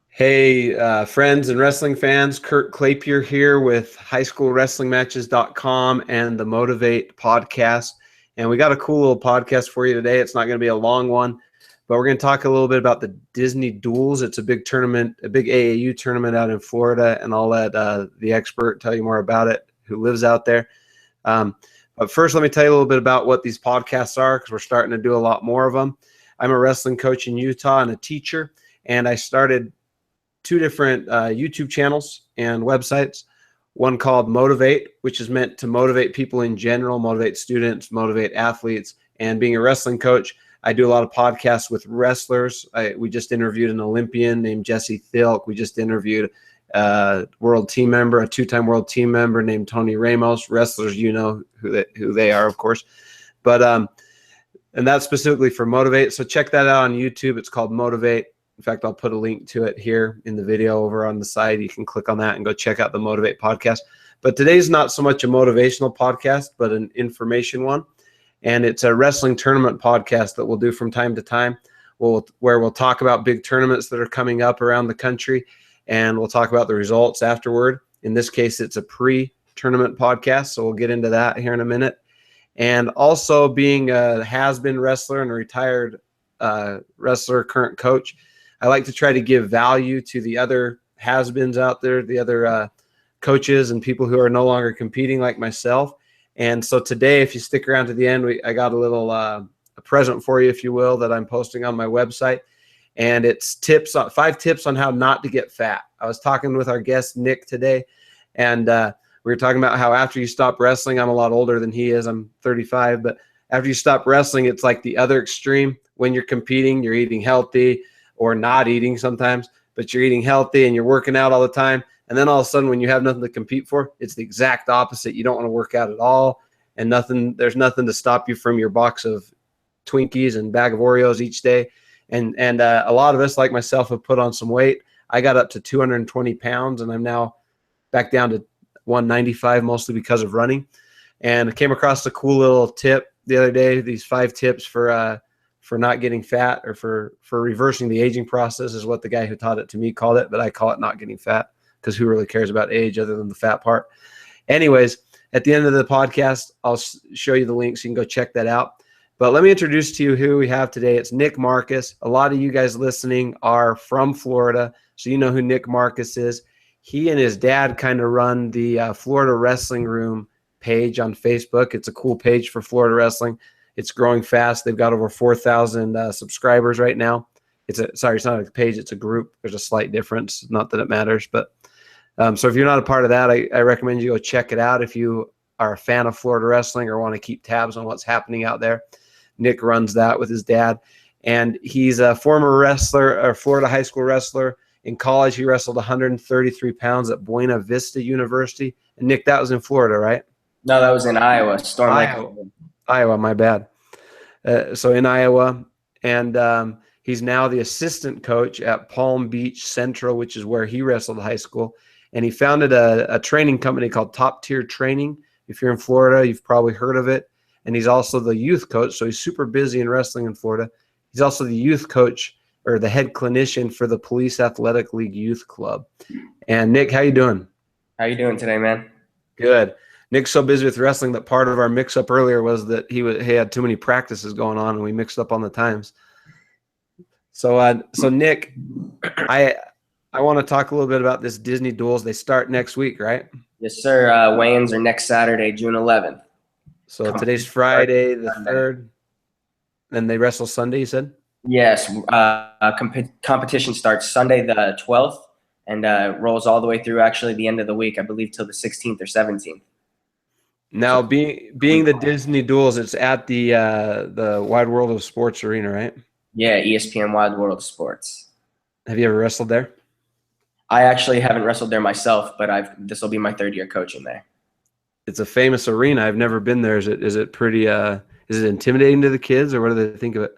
Hey, friends and wrestling fans, Kurt Clapier here with highschoolwrestlingmatches.com and the Motivate podcast. And we got a cool little podcast for you today. It's not going to be a long one, but we're going to talk a little bit about the Disney Duels. It's a big tournament, a big AAU tournament out in Florida, and I'll let the expert tell you more about it who lives out there. But first, let me tell you a little bit about what these podcasts are, because we're starting to do a lot more of them. I'm a wrestling coach in Utah and a teacher, and I started two different YouTube channels and websites. One called Motivate, which is meant to motivate people in general, motivate students, motivate athletes. And being a wrestling coach, I do a lot of podcasts with wrestlers. We just interviewed an Olympian named Jesse Thilk. We just interviewed a world team member, a two-time world team member named Tony Ramos. Wrestlers, you know who they are, of course. But and that's specifically for Motivate. So check that out on YouTube. It's called Motivate. In fact, I'll put a link to it here in the video over on the side. You can click on that and go check out the Motivate podcast. But today's not so much a motivational podcast, but an information one. And it's a wrestling tournament podcast that we'll do from time to time, where we'll talk about big tournaments that are coming up around the country, and we'll talk about the results afterward. In this case, it's a pre-tournament podcast, so we'll get into that here in a minute. And also, being a has-been wrestler and a retired wrestler, current coach, I like to try to give value to the other has-beens out there, the other coaches and people who are no longer competing like myself. And so today, if you stick around to the end, I got a little a present for you, if you will, that I'm posting on my website. And it's 5 tips on how not to get fat. I was talking with our guest, Nick, today, and we were talking about how after you stop wrestling, I'm a lot older than he is. I'm 35, but after you stop wrestling, it's like the other extreme. When you're competing, you're eating healthy, or not eating sometimes, but you're eating healthy and you're working out all the time. And then all of a sudden, when you have nothing to compete for, it's the exact opposite. You don't want to work out at all, and there's nothing to stop you from your box of Twinkies and bag of Oreos each day. And a lot of us, like myself, have put on some weight. I got up to 220 pounds, and I'm now back down to 195, mostly because of running. And I came across a cool little tip the other day, these 5 tips for not getting fat, or for reversing the aging process, is what the guy who taught it to me called it, but I call it not getting fat, because who really cares about age other than the fat part? Anyways, at the end of the podcast, I'll show you the link so you can go check that out. But let me introduce to you who we have today. It's Nick Marcus. A lot of you guys listening are from Florida, so you know who Nick Marcus is. He and his dad kind of run the Florida Wrestling Room page on Facebook. It's a cool page for Florida wrestling. It's growing fast. They've got over 4,000 subscribers right now. It's not a page, it's a group. There's a slight difference. Not that it matters, but so if you're not a part of that, I recommend you go check it out if you are a fan of Florida wrestling or want to keep tabs on what's happening out there. Nick runs that with his dad, and he's a former wrestler, a Florida high school wrestler. In college, he wrestled 133 pounds at Buena Vista University. And Nick, that was in Florida, right? No, that was in Iowa. Storm Lake. Iowa, my bad. So in Iowa, and he's now the assistant coach at Palm Beach Central, which is where he wrestled high school. And he founded a training company called Top Tier Training. If you're in Florida, you've probably heard of it. And he's also the youth coach, so he's super busy in wrestling in Florida. He's also the youth coach, or the head clinician for the Police Athletic League Youth Club. And Nick, how you doing? How you doing today, man? Good. Nick's so busy with wrestling that part of our mix-up earlier was that he had too many practices going on, and we mixed up on the times. So Nick, I want to talk a little bit about this Disney Duels. They start next week, right? Yes, sir. Weigh-ins are next Saturday, June 11th. So today's Friday, the 3rd. Then they wrestle Sunday, you said? Yes. Competition starts Sunday the 12th and rolls all the way through actually the end of the week, I believe, till the 16th or 17th. Now, being the Disney Duels, it's at the Wide World of Sports Arena, right? Yeah, ESPN Wide World of Sports. Have you ever wrestled there? I actually haven't wrestled there myself, but this will be my 3rd year coaching there. It's a famous arena. I've never been there. Is it pretty? Is it intimidating to the kids, or what do they think of it?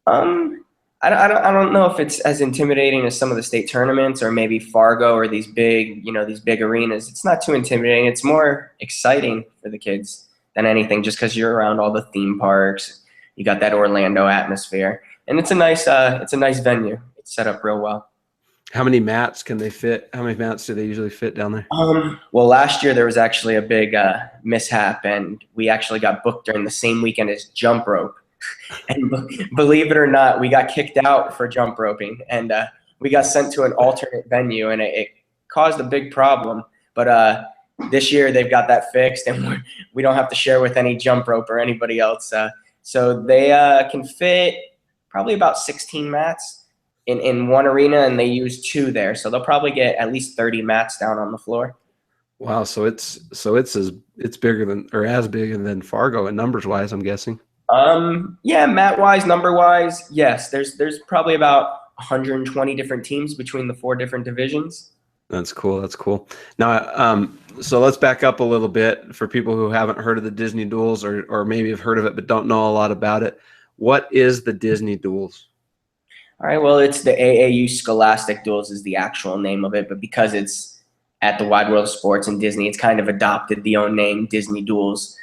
I don't know if it's as intimidating as some of the state tournaments or maybe Fargo or these big arenas. It's not too intimidating. It's more exciting for the kids than anything, just because you're around all the theme parks. You got that Orlando atmosphere, and it's a nice venue. it's set up real well. How many mats can they fit? How many mats do they usually fit down there? Well, last year there was actually a big mishap, and we actually got booked during the same weekend as jump rope. And believe it or not, we got kicked out for jump roping, and we got sent to an alternate venue, and it caused a big problem. But this year they've got that fixed, and we don't have to share with any jump rope or anybody else. So they can fit probably about 16 mats in one arena, and they use 2 there. So they'll probably get at least 30 mats down on the floor. Wow, so it's bigger than, or as big than Fargo in numbers wise, I'm guessing. Yeah, mat wise, number wise, yes. There's probably about 120 different teams between the 4 different divisions. That's cool. That's cool. Now, so let's back up a little bit for people who haven't heard of the Disney Duels, or maybe have heard of it but don't know a lot about it. What is the Disney Duels? All right, well, it's the AAU Scholastic Duels is the actual name of it, but because it's at the Wide World of Sports and Disney, it's kind of adopted the own name, Disney Duels.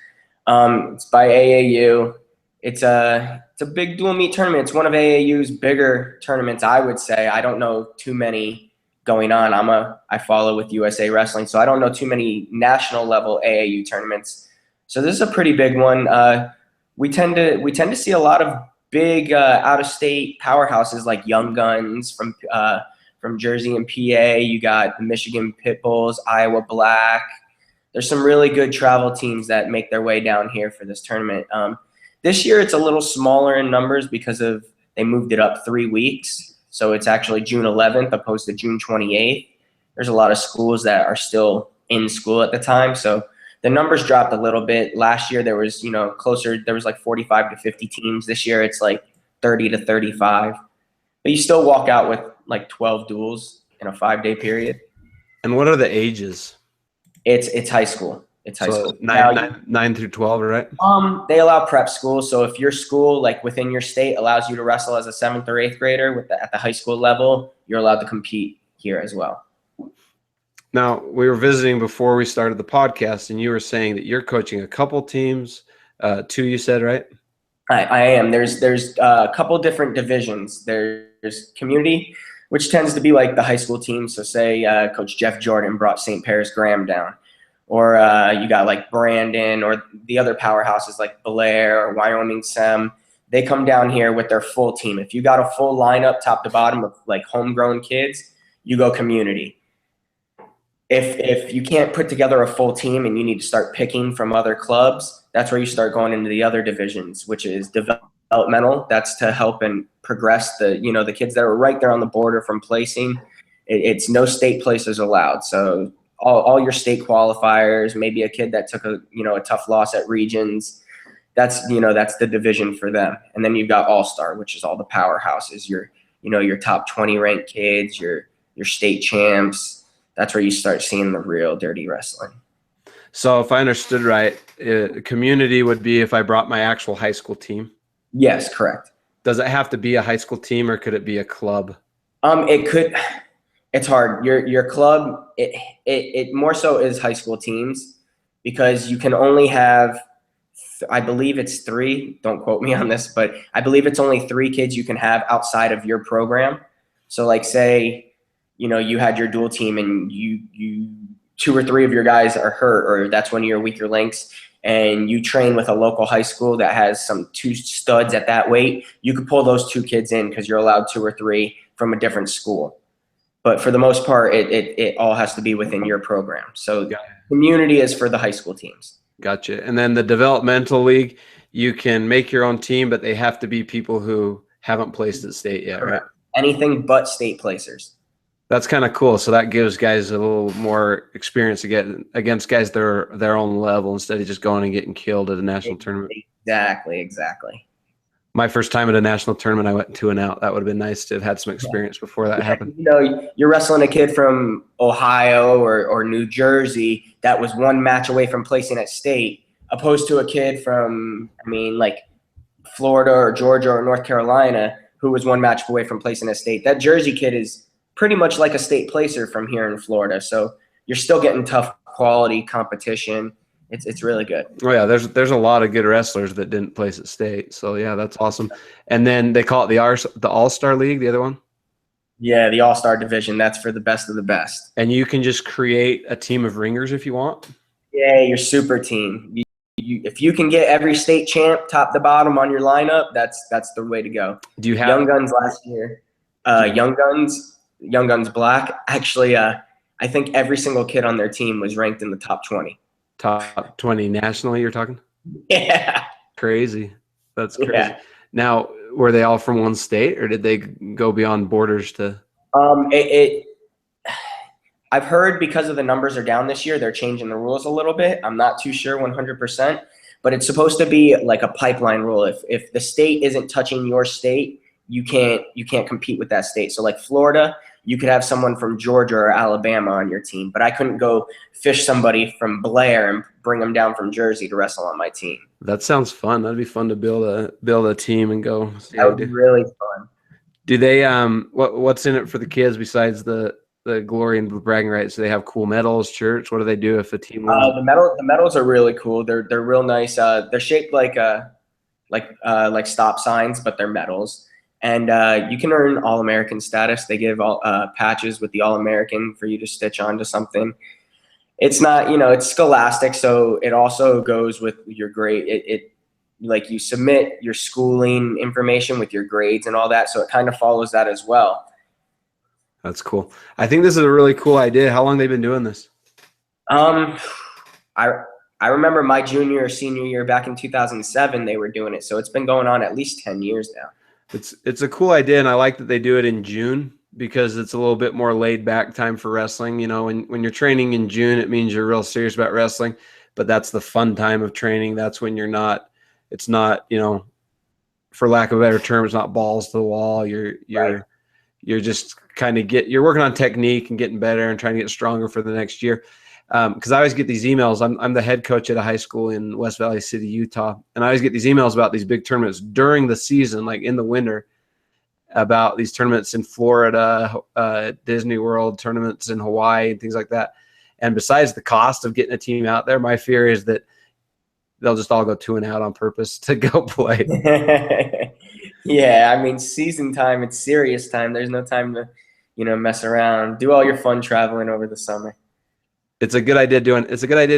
It's by AAU. It's a big dual meet tournament. It's one of AAU's bigger tournaments, I would say. I don't know too many going on. I follow with USA Wrestling, so I don't know too many national level AAU tournaments. So this is a pretty big one. We tend to see a lot of big out of state powerhouses like Young Guns from Jersey and PA. You got the Michigan Pitbulls, Iowa Black. There's some really good travel teams that make their way down here for this tournament. This year it's a little smaller in numbers because they moved it up 3 weeks. So it's actually June 11th opposed to June 28th. There's a lot of schools that are still in school at the time. So the numbers dropped a little bit. Last year there was, there was like 45 to 50 teams. This year it's like 30 to 35. But you still walk out with like 12 duels in a 5-day period. And what are the ages? It's high school. It's high school. 9 through 12, right? They allow prep school. So if your school, like within your state, allows you to wrestle as a 7th or 8th grader at the high school level, you're allowed to compete here as well. Now, we were visiting before we started the podcast, and you were saying that you're coaching a couple teams, 2 you said, right? I am. There's a couple different divisions. There's community, which tends to be like the high school team. So say Coach Jeff Jordan brought St. Paris Graham down. Or you got like Brandon, or the other powerhouses like Blair or Wyoming Sem. They come down here with their full team. If you got a full lineup top to bottom of like homegrown kids, you go community. If you can't put together a full team and you need to start picking from other clubs, that's where you start going into the other divisions, which is developmental. That's to help and progress the kids that are right there on the border from placing. It's no state places allowed. So all your state qualifiers, maybe a kid that took a tough loss at regions, that's the division for them. And then you've got All-Star, which is all the powerhouses, your top 20 ranked kids, your state champs. That's where you start seeing the real dirty wrestling. So if I understood right, community would be if I brought my actual high school team? Yes, correct. Does it have to be a high school team, or could it be a club? It could. It's hard. Your club, it more so is high school teams, because you can only have, I believe it's 3. Don't quote me on this, but I believe it's only 3 kids you can have outside of your program. So like say, you had your dual team and you 2 or 3 of your guys are hurt, or that's one of your weaker links, and you train with a local high school that has some 2 studs at that weight, you could pull those 2 kids in because you're allowed 2 or 3 from a different school. But for the most part, it all has to be within your program. So community is for the high school teams. Gotcha. And then the developmental league, you can make your own team, but they have to be people who haven't placed at state yet, Correct. Right? Anything but state placers. That's kind of cool. So that gives guys a little more experience to get against guys their own level, instead of just going and getting killed at a national tournament. Exactly. My first time at a national tournament, I went 2 and out. That would have been nice to have had some experience before that happened. You're wressling a kid from Ohio or New Jersey that was 1 match away from placing at state, opposed to a kid from, like Florida or Georgia or North Carolina who was 1 match away from placing at state. That Jersey kid is pretty much like a state placer from here in Florida. So you're still getting tough quality competition. It's really good. Oh yeah, there's a lot of good wrestlers that didn't place at state. So yeah, that's awesome. And then they call it the All-Star League, the other one? Yeah, the All-Star division. That's for the best of the best. And you can just create a team of ringers if you want. Yeah, your super team. If you can get every state champ top to bottom on your lineup, that's the way to go. Do you have Young Guns last year? Young Guns Black. Actually, I think every single kid on their team was ranked in the top 20. top 20 nationally? You're talking? Yeah. Crazy. That's crazy. Yeah. Now, were they all from one state, or did they go beyond borders to? I've heard because of the numbers are down this year, they're changing the rules a little bit. I'm not too sure 100%, but it's supposed to be like a pipeline rule. If the state isn't touching your state, you can't compete with that state. So like Florida, you could have someone from Georgia or Alabama on your team, but I couldn't go fish somebody from Blair and bring them down from Jersey to wrestle on my team. That sounds fun. That'd be fun to build a team and go see That how would you be do. really fun. Do they what's in it for the kids besides the glory and the bragging rights? Do they have cool medals, shirts? What do they do if the team wins? The medals are really cool. They're real nice. They're shaped like stop signs, but they're medals. And you can earn All-American status. They give all patches with the All-American for you to stitch onto something. It's not, it's scholastic, so it also goes with your grade. It like you submit your schooling information with your grades and all that, so it kind of follows that as well. That's cool. I think this is a really cool idea. How long have they been doing this? I remember my junior or senior year back in 2007, they were doing it. So it's been going on at least 10 years now. It's a cool idea, and I like that they do it in June because it's a little bit more laid back time for wrestling. When you're training in June, it means you're real serious about wrestling, but that's the fun time of training. That's when it's not, for lack of a better term, it's not balls to the wall. You're just kind of you're working on technique and getting better and trying to get stronger for the next year. Because I always get these emails. I'm the head coach at a high school in West Valley City, Utah, and I always get these emails about these big tournaments during the season, like in the winter, about these tournaments in Florida, Disney World, tournaments in Hawaii, and things like that. And besides the cost of getting a team out there, my fear is that they'll just all go 2-and-out on purpose to go play. Yeah, I mean, season time, it's serious time. There's no time to, mess around. Do all your fun traveling over the summer. It's a good idea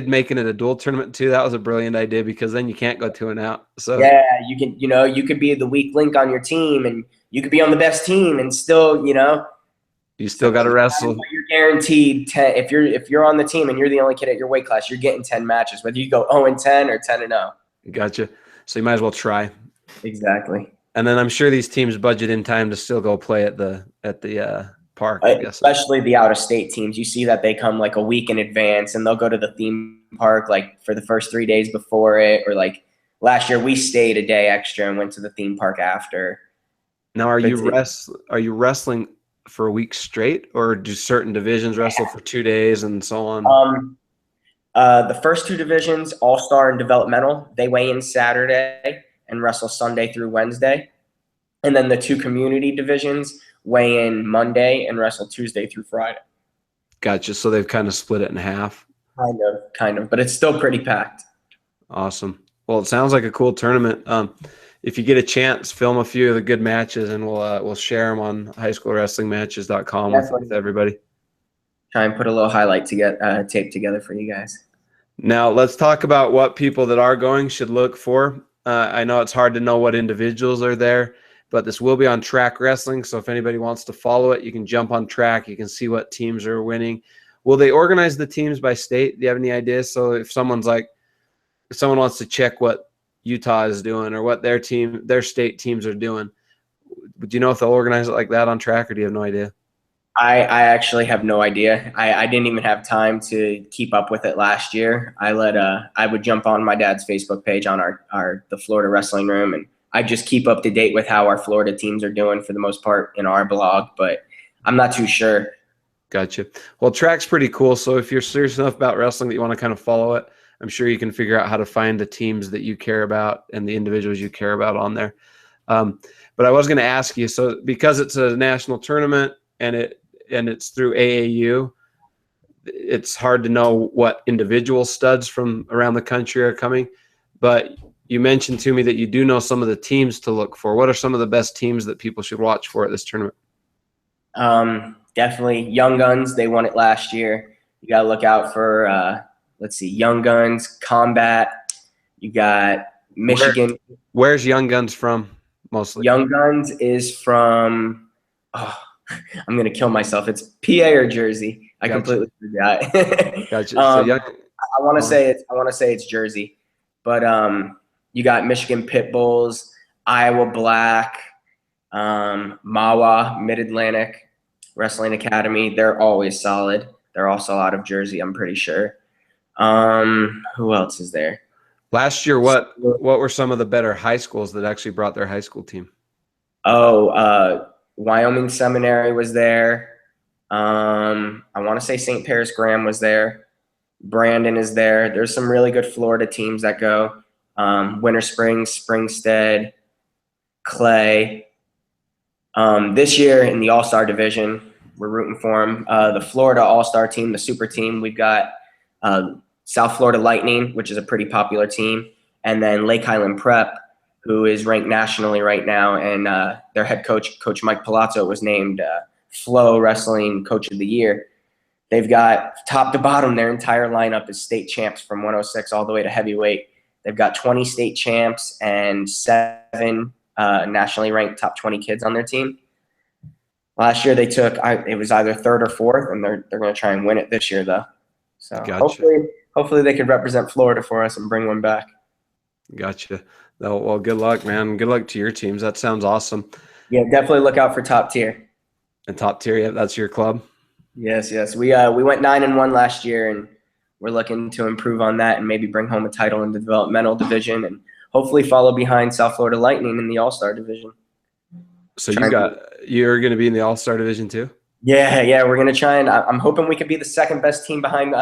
making it a dual tournament too. That was a brilliant idea because then you can't go 2-and-out. So yeah, you can, you could be the weak link on your team and you could be on the best team and still, you still got to wrestle. You're guaranteed 10. If you're on the team and you're the only kid at your weight class, you're getting 10 matches, whether you go 0-10 or 10-0. Gotcha. So you might as well try. Exactly. And then I'm sure these teams budget in time to still go play at the park, I guess. Especially the out-of-state teams. You see that they come like a week in advance, and they'll go to the theme park like for the first 3 days before it, or like last year we stayed a day extra and went to the theme park after. Now, are you wrestling for a week straight, or do certain divisions wrestle for 2 days and so on? The first two divisions, All-Star and Developmental, they weigh in Saturday and wrestle Sunday through Wednesday. And then the two community divisions weigh in Monday and wrestle Tuesday through Friday. Gotcha. So they've kind of split it in half. Kind of, but it's still pretty packed. Awesome. Well, it sounds like a cool tournament. If you get a chance, film a few of the good matches, and we'll share them on highschoolwrestlingmatches.com with everybody. Try and put a little highlight tape together for you guys. Now, let's talk about what people that are going should look for. I know it's hard to know what individuals are there, but this will be on Track Wrestling. So if anybody wants to follow it, you can jump on Track. You can see what teams are winning. Will they organize the teams by state? Do you have any ideas? So if someone wants to check what Utah is doing or what their state teams are doing, do you know if they'll organize it like that on Track, or do you have no idea? I actually have no idea. I didn't even have time to keep up with it last year. I would jump on my dad's Facebook page on the Florida Wrestling Room, and I just keep up to date with how our Florida teams are doing for the most part in our blog, but I'm not too sure. Gotcha. Well, Track's pretty cool. So if you're serious enough about wrestling that you want to kind of follow it, I'm sure you can figure out how to find the teams that you care about and the individuals you care about on there. But I was going to ask you, so because it's a national tournament and it's through AAU, it's hard to know what individual studs from around the country are coming. But you mentioned to me that you do know some of the teams to look for. What are some of the best teams that people should watch for at this tournament? Definitely Young Guns. They won it last year. You got to look out for, let's see, Young Guns, Combat. You got Michigan. Where's Young Guns from mostly? Young Guns is from, oh, I'm going to kill myself. It's PA or Jersey. I Gotcha. completely forgot. Gotcha. So Young. I want to say it's Jersey, but you got Michigan Pit Bulls, Iowa Black, Mawa Mid Atlantic Wrestling Academy. They're always solid. They're also out of Jersey, I'm pretty sure. Who else is there? Last year, what were some of the better high schools that actually brought their high school team? Oh, Wyoming Seminary was there. I want to say St. Paris Graham was there. Brandon is there. There's some really good Florida teams that go. Winter Springs, Springstead, Clay. This year in the All-Star division, we're rooting for them. The Florida All-Star team, the super team, we've got South Florida Lightning, which is a pretty popular team, and then Lake Highland Prep, who is ranked nationally right now, and their head coach, Coach Mike Palazzo, was named Flow Wrestling Coach of the Year. They've got top to bottom, their entire lineup is state champs from 106 all the way to heavyweight. They've got 20 state champs and 7 nationally ranked top 20 kids on their team. Last year they took, it was either 3rd or 4th, and they're going to try and win it this year though. So Gotcha. hopefully they could represent Florida for us and bring one back. Gotcha. Well, good luck, man. Good luck to your teams. That sounds awesome. Yeah, definitely look out for Top Tier. And Top Tier, yeah, that's your club? Yes. We went 9-1 last year, and we're looking to improve on that and maybe bring home a title in the developmental division and hopefully follow behind South Florida Lightning in the All-Star division. So you're going to be in the All-Star division too? Yeah, we're going to try, and I'm hoping we could be the second best team behind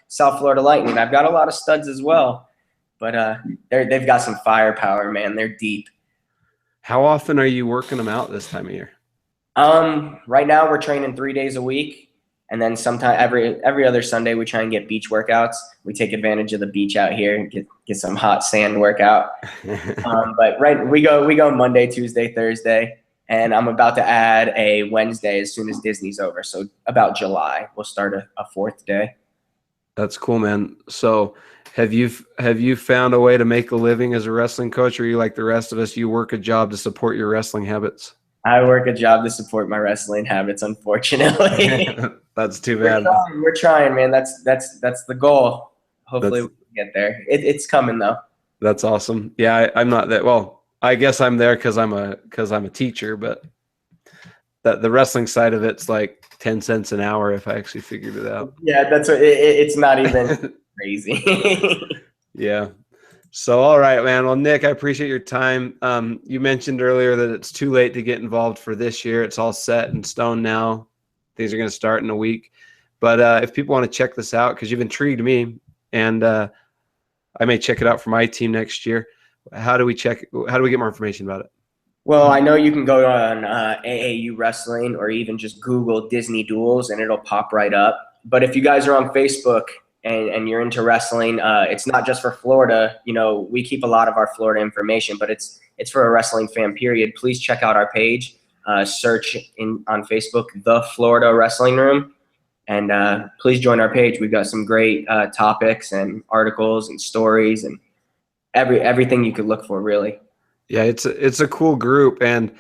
South Florida Lightning. I've got a lot of studs as well, but they've got some firepower, man. They're deep. How often are you working them out this time of year? Right now we're training 3 days a week, and then sometime every other Sunday we try and get beach workouts. We take advantage of the beach out here and get some hot sand workout. But we go Monday, Tuesday, Thursday. And I'm about to add a Wednesday as soon as Disney's over. So about July, we'll start a 4th day. That's cool, man. So have you found a way to make a living as a wrestling coach, or are you like the rest of us, you work a job to support your wrestling habits? I work a job to support my wrestling habits, unfortunately. That's too bad. We're trying, man. That's the goal. Hopefully we can get there. It's coming though. That's awesome. Yeah, I'm not that well. I guess I'm there because I'm a teacher, but the wrestling side of it's like 10 cents an hour if I actually figured it out. Yeah, that's what it's not even crazy. Yeah. So, all right, man. Well, Nick, I appreciate your time. You mentioned earlier that it's too late to get involved for this year. It's all set in stone now. Things are going to start in a week. But if people want to check this out, because you've intrigued me, and I may check it out for my team next year. How do we get more information about it? Well, I know you can go on AAU Wrestling or even just Google Disney Duels and it'll pop right up. But if you guys are on Facebook and you're into wrestling, it's not just for Florida. You know, we keep a lot of our Florida information, but it's for a wrestling fan, period. Please check out our page. Search on Facebook, The Florida Wrestling Room. And please join our page. We've got some great topics and articles and stories and everything you could look for, really. Yeah, it's a cool group, and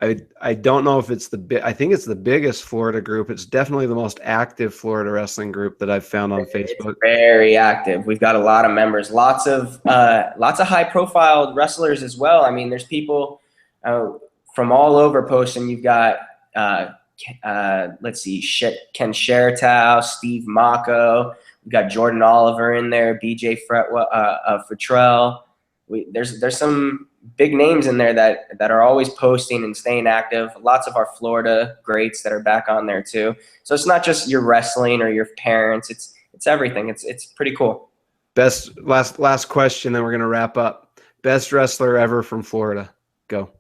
I don't know if it's I think it's the biggest Florida group. It's definitely the most active Florida wrestling group that I've found on Facebook. It's very active. We've got a lot of members, lots of high profile wrestlers as well. I mean, there's people from all over posting. You've got let's see, Ken Sheritow, Steve Mako. We've got Jordan Oliver in there, BJ Futrell. There's some big names in there that are always posting and staying active. Lots of our Florida greats that are back on there too. So it's not just your wrestling or your parents. It's everything. It's pretty cool. Best last question, then we're gonna wrap up. Best wrestler ever from Florida. Go.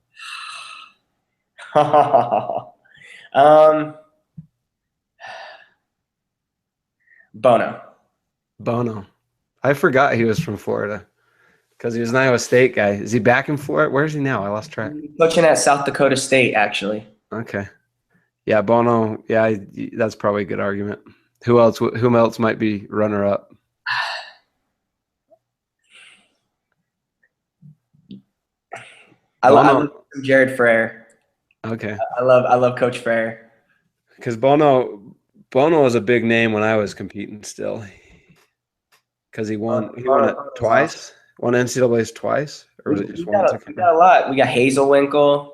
Bono. I forgot he was from Florida because he was an Iowa State guy. Is he back in Florida? Where is he now? I lost track. Coaching at South Dakota State, actually. Okay. Yeah, Bono. Yeah, that's probably a good argument. Who else? Whom else might be runner up? I love Bono. Jared Frere. Okay, I love Coach Frere. because Bono was a big name when I was competing still, because he won it Bono's awesome. twice, won NCAA's twice, or was it just once? I can't We remember. got a lot. We got Hazelwinkle.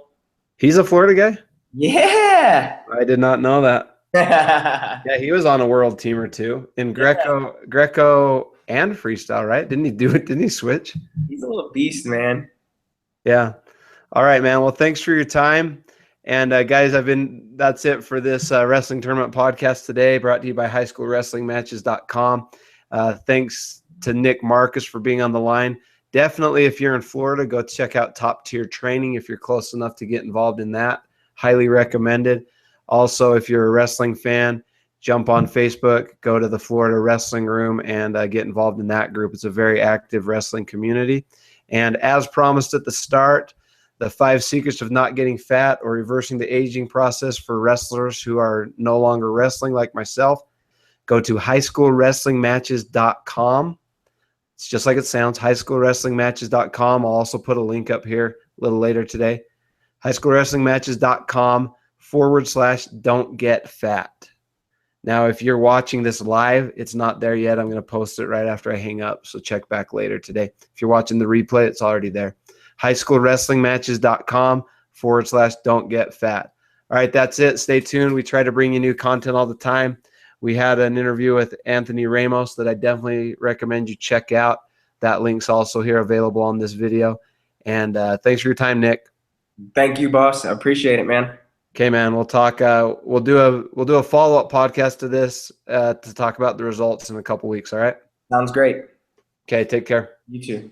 He's a Florida guy. Yeah. I did not know that. Yeah. Yeah, he was on a world teamer too in Greco and freestyle, right? Didn't he do it? Didn't he switch? He's a little beast, man. Yeah. All right, man. Well, thanks for your time. And guys, that's it for this wrestling tournament podcast today, brought to you by highschoolwrestlingmatches.com. Thanks to Nick Marcus for being on the line. Definitely, if you're in Florida, go check out Top Tier Training if you're close enough to get involved in that. Highly recommended. Also, if you're a wrestling fan, jump on Facebook, go to the Florida Wrestling Room, and get involved in that group. It's a very active wrestling community. And as promised at the start, the 5 secrets of not getting fat or reversing the aging process for wrestlers who are no longer wrestling, like myself. Go to highschoolwrestlingmatches.com. It's just like it sounds, highschoolwrestlingmatches.com. I'll also put a link up here a little later today. highschoolwrestlingmatches.com/don't get fat. Now, if you're watching this live, it's not there yet. I'm going to post it right after I hang up, so check back later today. If you're watching the replay, it's already there. highschoolwrestlingmatches.com/don't get fat. All right, that's it. Stay tuned. We try to bring you new content all the time. We had an interview with Anthony Ramos that I definitely recommend you check out. That link's also here available on this video. And thanks for your time, Nick. Thank you, boss. I appreciate it, man. Okay, man. We'll talk. We'll do a follow-up podcast to this to talk about the results in a couple weeks. All right. Sounds great. Okay. Take care. You too.